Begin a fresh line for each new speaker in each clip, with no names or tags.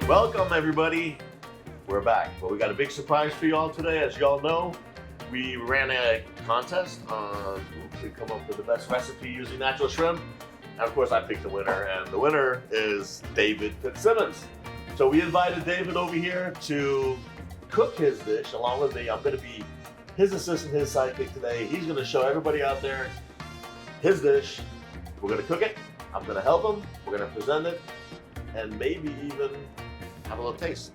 Welcome everybody. We're back, but we got a big surprise for y'all today. As y'all know, we ran a contest to come up with the best recipe using natural shrimp. And of course I picked the winner, and the winner is David Fitzsimmons. So we invited David over here to cook his dish along with me. I'm gonna be his assistant, his sidekick today. He's gonna show everybody out there his dish. We're gonna cook it. I'm gonna help him. We're gonna present it, and maybe even have a little taste.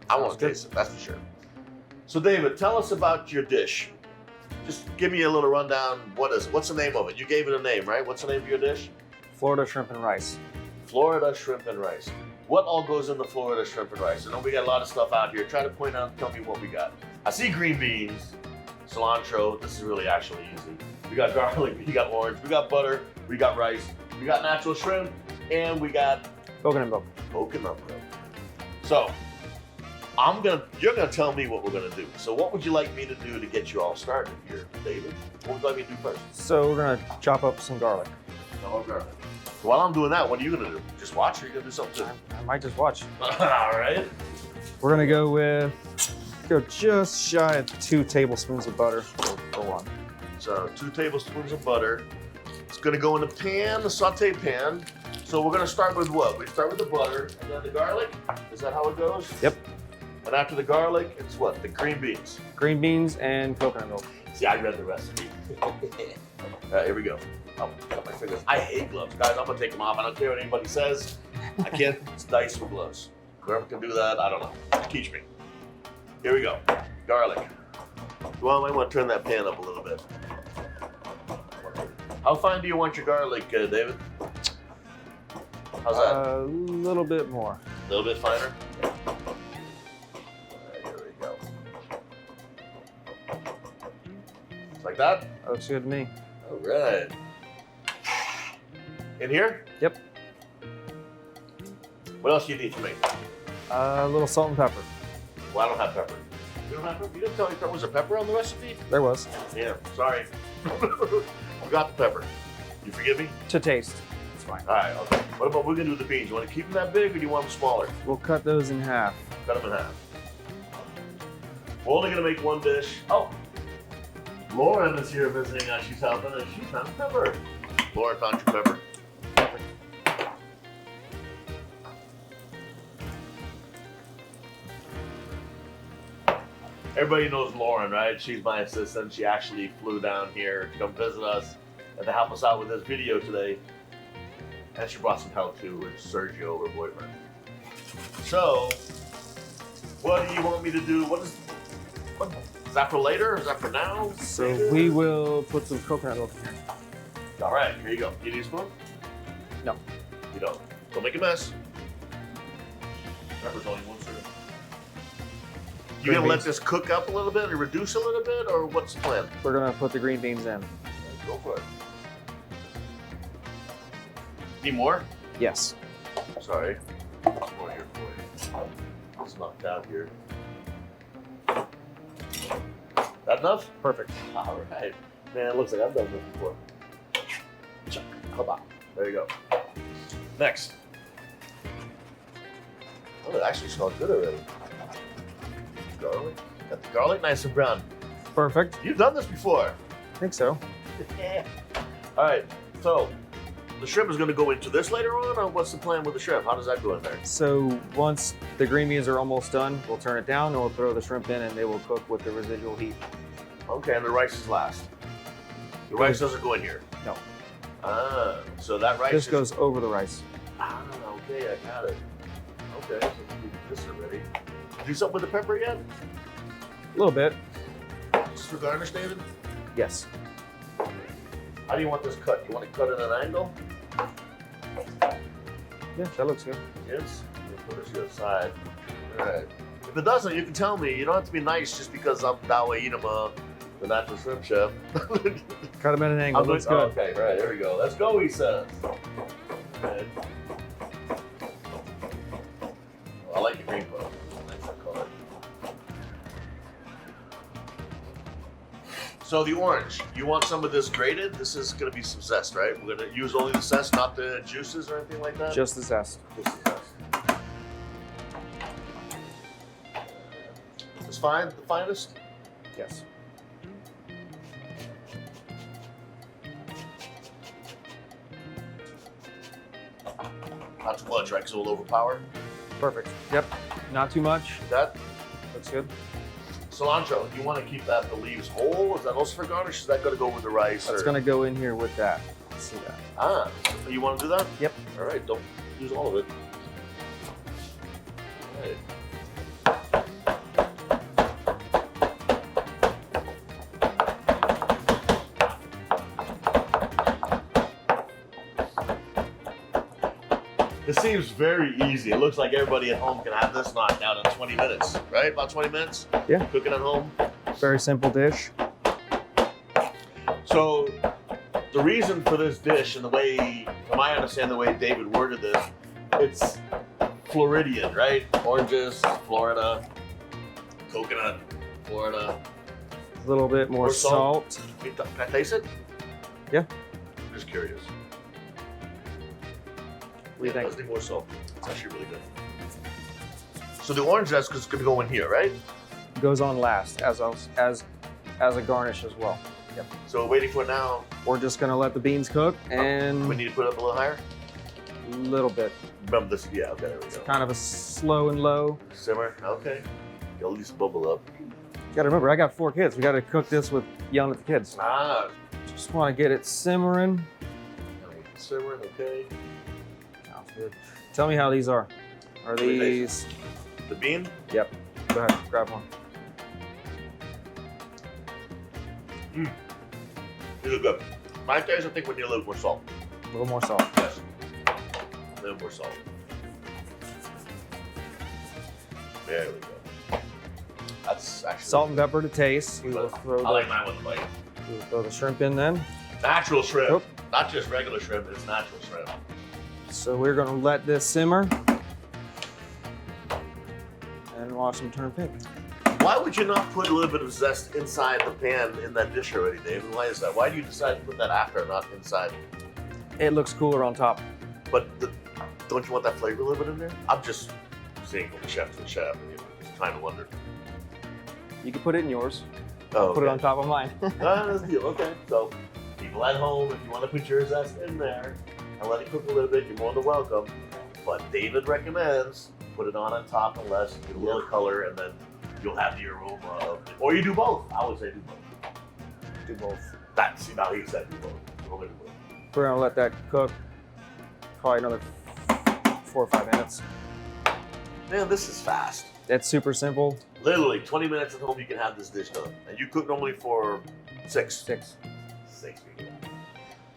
I want to taste it, that's for sure. So David, tell us about your dish. Just give me a little rundown. What's the name of it? You gave it a name, right? What's the name of your dish?
Florida shrimp and rice.
Florida shrimp and rice. What all goes in the Florida shrimp and rice? I know we got a lot of stuff out here. Try to point out, tell me what we got. I see green beans, cilantro. This is really actually easy. We got garlic, we got orange, we got butter, we got rice, we got natural shrimp, and we got
Coconut milk.
coconut milk. So, you're gonna tell me what we're gonna do. So what would you like me to do to get you all started here, David? What would you like me to do first?
So we're gonna chop up some garlic.
Oh, garlic. So while I'm doing that, what are you gonna do? Just watch, or are you gonna do something too?
I might just watch.
All right.
We're gonna go just shy of 2 tablespoons of butter for one.
So 2 tablespoons of butter. It's gonna go in a pan, a saute pan. So we're gonna start with what? We start with the butter and then the garlic? Is that how it goes?
Yep.
And after the garlic, it's what? The green beans.
Green beans and coconut milk.
See, I read the recipe. All right, here we go. I'll cut my fingers. I hate gloves. Guys, I'm gonna take them off. I don't care what anybody says. I can't dice with gloves. Whoever can do that, I don't know. Teach me. Here we go. Garlic. Well, I might want to turn that pan up a little bit. How fine do you want your garlic, David? How's that?
A little bit more.
A little bit finer? All right, here we go. Just like that?
That looks good to me.
All right. In here?
Yep.
What else do you need from me?
A little salt and pepper.
Well, I don't have pepper. You don't have pepper? You didn't tell me there was a pepper on the recipe?
There was.
Yeah, sorry. Forgot the pepper. You forgive me?
To taste. It's fine.
All right, okay. What about we're gonna do with the beans? You want to keep them that big, or do you want them smaller?
We'll cut those in half.
Cut them in half. We're only gonna make one dish. Oh, Lauren is here visiting us. She's helping, and she found pepper. Lauren found your pepper.
Perfect.
Everybody knows Lauren, right? She's my assistant. She actually flew down here to come visit us and to help us out with this video today. And she brought some help too with Sergio, her boyfriend. So, what do you want me to do? What is that for later? Is that for now?
So
later?
we will put some coconut milk in here.
All right, here you go. You need a spoon?
No.
You don't. Don't make a mess. Pepper's only one serve. You gonna let this cook up a little bit or reduce a little bit, or what's the plan?
We're gonna put the green beans in.
Go for it. Need more?
Yes.
Sorry. More here for you. It's knocked out here. That enough?
Perfect.
All right. Man, it looks like I've done this before. There you go. Next. Oh, it actually smells good already. Garlic. Got the garlic nice and brown.
Perfect.
You've done this before.
I think so.
All right. So, the shrimp is going to go into this later on, or what's the plan with the shrimp? How does that go in there?
So once the green beans are almost done, we'll turn it down and we'll throw the shrimp in and they will cook with the residual heat.
Okay, and the rice is last. The rice doesn't go in here.
No.
Ah, so that rice
This goes over the rice.
Ah, okay, I got it. Okay, so we do this already. Do something with the pepper yet?
A little bit.
Just for garnish, David?
Yes.
How do you want this cut? You want it cut at an angle?
Yeah, that looks good.
Yes. Put this to the side. All right. If it doesn't, you can tell me. You don't have to be nice just because I'm Dawa Inama, the natural shrimp chef.
Cut them at an angle. Looks good.
Okay, right, there we go. Let's go, he says. Okay. Well, I like the green color. I like that color. So the orange, you want some of this grated? This is going to be some zest, right? We're going to use only the zest, not the juices or anything like that?
Just the zest.
Just the zest. is fine, the finest?
Yes.
Not too much, right? Because it will overpower.
Perfect. Yep. Not too much.
That
Looks good.
cilantro, you want to keep that the leaves whole? Is that also for garnish? Is that going to go with the rice?
That's going to go in here with that. Let's see that.
Ah, you want to do that?
Yep.
All right, don't use all of it. All right. This seems very easy. It looks like everybody at home can have this knocked out in 20 minutes, right? About 20 minutes?
Yeah.
Cooking at home.
Very simple dish.
So the reason for this dish and the way, from my understanding, the way David worded this, it's Floridian, right? Oranges, Florida, coconut, Florida.
A little bit more
More salt.
salt.
Can I taste it?
Yeah.
I'm just curious.
What do you think?
Does need more salt. It's actually really good. So the orange zest is going to go in here, right?
Goes on last as a garnish as well. Yep.
So we're waiting for it now.
We're just going to let the beans cook and
We need to put it up a little higher.
a little bit.
Remember this? Yeah. Okay. There we go.
Kind of a slow and low.
Simmer. Okay. At least bubble up.
You got to remember, I got 4 kids. We got to cook this with yelling at the kids.
Ah.
Just want to get it simmering.
Simmering. Okay.
Sounds good. Tell me how these are. Are
do you think?
these?
The bean.
Yep. Go ahead, grab one.
These are good. My taste, I think we need a little more salt.
A little more salt.
Yes. A little more salt. There we go. That's actually
Salt and pepper to taste. We will
but
throw
I like mine with a bite.
we will throw the shrimp in then.
Natural shrimp.
Nope.
Not just regular shrimp, it's natural shrimp.
So we're going to let this simmer and watch them turn pink.
Why would you not put a little bit of zest inside the pan in that dish already, David? Why is that? Why do you decide to put that after, not inside?
It looks cooler on top.
But don't you want that flavor a little bit in there? I'm just seeing from chef to chef and just trying to wonder.
You can put it in yours.
Oh,
Put it on top of mine.
That's the deal. Okay. So people at home, if you want to put your zest in there and let it cook a little bit, you're more than welcome. But David recommends put it on top unless you get a little color and then you'll have the aroma of it. Or you do both. I would say do both.
Do both.
See, now he said do both. Only do both.
We're going to let that cook probably another 4 or 5 minutes.
Man, this is fast.
It's super simple.
Literally 20 minutes at home, you can have this dish done. And you cook normally for 6.
6.
6 people.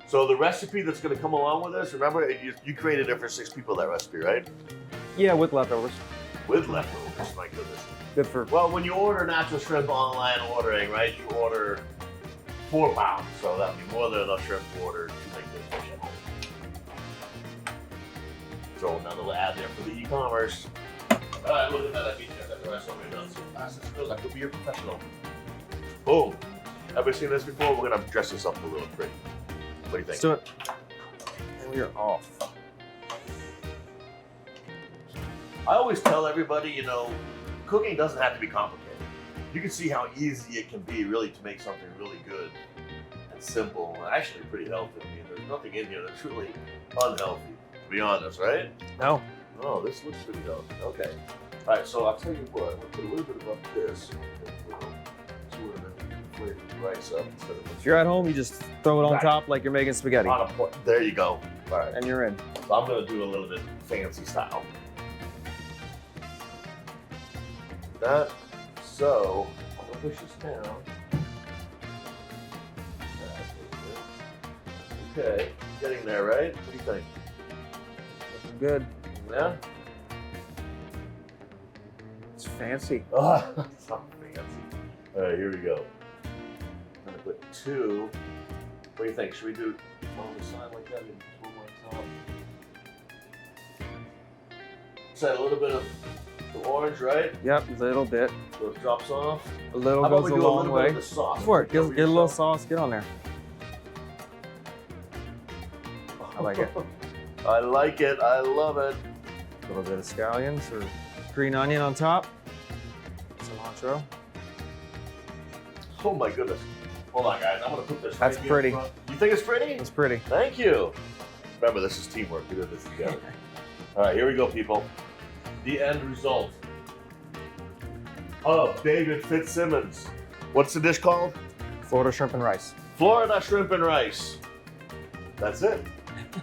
So the recipe that's going to come along with this, remember, you created it for 6 people, that recipe, right?
Yeah, with leftovers.
With leftovers, my goodness.
Good for.
Well, when you order natural shrimp online ordering, right, you order 4 pounds. So that would be more than enough shrimp to order to make this dish at home. So another little ad there for the e-commerce. All right, look at that. I beat you. I got the rest already done so fast. This feels like could be a professional. Boom. Ever seen this before? We're going to dress this up a little pretty. What do you think?
Let's do it. And we are off.
I always tell everybody, you know, cooking doesn't have to be complicated. You can see how easy it can be really to make something really good and simple and actually pretty healthy. I mean, there's nothing in here that's really unhealthy, to be honest, right?
No.
Oh, this looks pretty healthy. Okay. All right, so I'll tell you what, I'm going to put a little bit of this. Sort of flavor the rice up instead of
If you're at home, you just throw it on
Right.
top like you're making spaghetti.
on a plate. There you go. All right.
And you're in.
So I'm going to do a little bit fancy style. That. So, I'm going to push this down. Okay, getting there, right? What do you think?
Looking good.
Yeah?
It's fancy.
Oh, it's not fancy. All right, here we go. I'm going to put 2. What do you think? Should we do one on the side like that? Maybe just one more on top. Set a little bit of the orange, right?
Yep, a little bit.
So it drops off.
A little
How about
goes
we
a
do a
long
little
way.
bit of the sauce?
Go for it.
Cover
Get a little
yourself.
sauce. Get on there. I like it.
I like it. I love it.
A little bit of scallions or green onion on top. Cilantro. cilantro.
Oh my goodness. Hold on, guys. I'm gonna put this.
That's
right here in
pretty.
front. You think it's pretty?
It's pretty.
Thank you. Remember, this is teamwork. We did this together. All right, here we go, people. The end result of David Fitzsimmons. What's the dish called?
Florida shrimp and rice.
Florida shrimp and rice. That's it.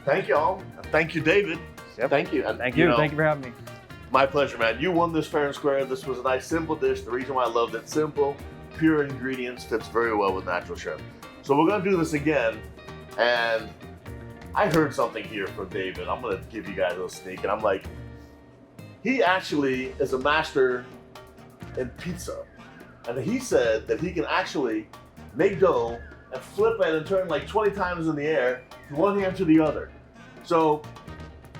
Thank you all. Thank you, David.
Yep.
Thank you. And
Thank you.
know,
Thank you for having me.
my pleasure, man. You won this fair and square. This was a nice, simple dish. The reason why I loved it, simple, pure ingredients, fits very well with natural shrimp. So we're gonna do this again, and I heard something here from David. I'm gonna give you guys a little sneak, and I'm like, he actually is a master in pizza. And he said that he can actually make dough and flip it and turn like 20 times in the air from one hand to the other. So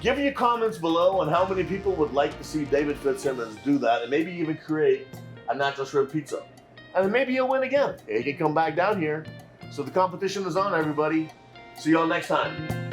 give me your comments below on how many people would like to see David Fitzsimmons do that and maybe even create a natural shrimp pizza. And then maybe he'll win again. He can come back down here. So the competition is on, everybody. See y'all next time.